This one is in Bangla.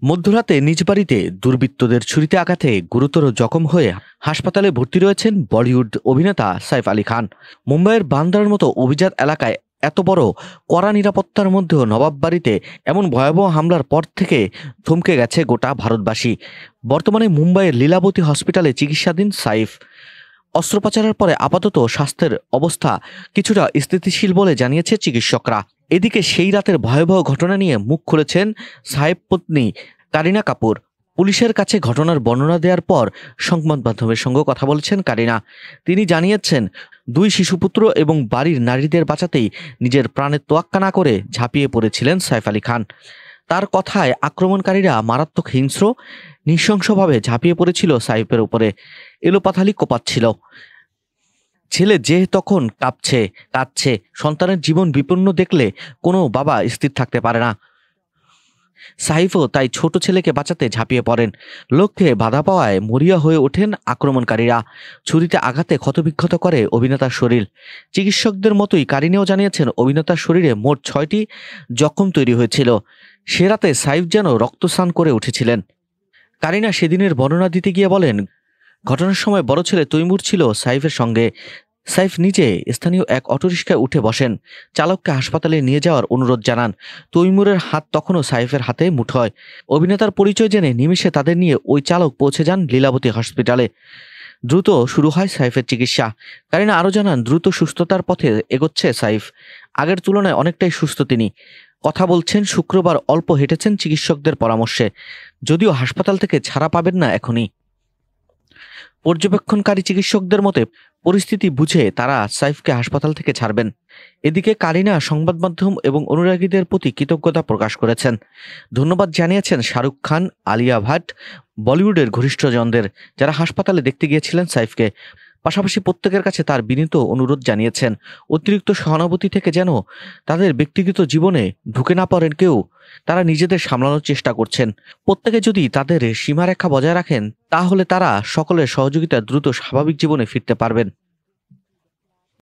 মধ্যরাতে নিজ বাড়িতে দুর্বৃত্তদের ছুরিতে আঘাতে গুরুতর জখম হয়ে হাসপাতালে ভর্তি রয়েছেন বলিউড অভিনেতা সাইফ আলী খান। মুম্বাইয়ের বান্দ্রার মতো অভিজাত এলাকায় এত বড় কড়া নিরাপত্তার মধ্যেও নবাব বাড়িতে এমন ভয়াবহ হামলার পর থেকে থমকে গেছে গোটা ভারতবাসী। বর্তমানে মুম্বাইয়ের লীলাবতী হসপিটালে চিকিৎসাধীন সাইফ। অস্ত্রোপচারের পরে আপাতত স্বাস্থ্যের অবস্থা কিছুটা স্থিতিশীল বলে জানিয়েছে চিকিৎসকরা। এদিকে সেই রাতের ভয়াবহ ঘটনা নিয়ে মুখ খুলেছেন সাইফ পত্নী কারিনা কাপুর। পুলিশের কাছে ঘটনার বর্ণনা দেওয়ার পর সংবাদ মাধ্যমের সঙ্গে কথা বলছেন কারিনা। তিনি জানিয়েছেন, দুই শিশুপুত্র এবং বাড়ির নারীদের বাঁচাতেই নিজের প্রাণের তোয়াক্কা না করে ঝাঁপিয়ে পড়েছিলেন সাইফ আলী খান। তার কথায় আক্রমণকারীরা মারাত্মক হিংস্র, নৃশংসভাবে ঝাঁপিয়ে পড়েছিল সাইফের উপরে, এলোপাথালি কোপাচ্ছিল। ছেলে যে তখন কাঁদছে। সন্তানের জীবন বিপন্ন দেখলে কোনো বাবা স্থির থাকতে পারে না। সাইফও তাই ছোট ছেলেকে বাঁচাতে ঝাঁপিয়ে পড়েন। লক্ষ্যে বাধা পাওয়ায় মরিয়া হয়ে ওঠেন আক্রমণকারীরা। ছুরিতে আঘাতে ক্ষতবিক্ষত করে অভিনেতার শরীর। চিকিৎসকদের মতোই কারিনাও জানিয়েছেন, অভিনেতার শরীরে মোট 6টি জখম তৈরি হয়েছিল। সে রাতে সাইফ যেন রক্তস্নান করে উঠেছিলেন। কারিনা সেদিনের বর্ণনা দিতে গিয়ে বলেন, ঘটনার সময় বড় ছেলে তৈমুর ছিল সাইফের সঙ্গে। সাইফ নিজে স্থানীয় এক অটোরিকশায় উঠে বসেন। চালককে হাসপাতালে নিয়ে যাওয়ার অনুরোধ জানান। তৈমুরের হাত তখনও সাইফের হাতে মুঠোয়। অভিনেতার পরিচয় জেনে নিমিষে তাদের নিয়ে ওই চালক পৌঁছে যান লীলাবতী হসপিটালে। দ্রুত শুরু হয় সাইফের চিকিৎসা। কারিনা আরও জানান, দ্রুত সুস্থতার পথে এগোচ্ছে সাইফ। আগের তুলনায় অনেকটাই সুস্থ তিনি। কথা বলছেন, শুক্রবার অল্প হেঁটেছেন চিকিৎসকদের পরামর্শে। যদিও হাসপাতাল থেকে ছাড়া পাবেন না এখনই। পর্যবেক্ষণকারী চিকিৎসকদের মতে পরিস্থিতি বুঝে তারা সাইফকে হাসপাতাল থেকে ছাড়বেন। এদিকে কারিনা সংবাদ মাধ্যম এবং অনুরাগীদের প্রতি কৃতজ্ঞতা প্রকাশ করেছেন। ধন্যবাদ জানিয়েছেন শাহরুখ খান, আলিয়া ভাট, বলিউডের ঘনিষ্ঠজনদের, যারা হাসপাতালে দেখতে গিয়েছিলেন সাইফকে। পাশাপাশি প্রত্যেকের কাছে তার বিনীত অনুরোধ জানিয়েছেন, অতিরিক্ত সহানুভূতি থেকে যেন তাদের ব্যক্তিগত জীবনে ঢুকে না পড়েন কেউ। তারা নিজেদের সামলানোর চেষ্টা করছেন। প্রত্যেকে যদি তাদের সীমারেখা বজায় রাখেন, তাহলে তারা সকলের সহযোগিতা দ্রুত স্বাভাবিক জীবনে ফিরতে পারবেন।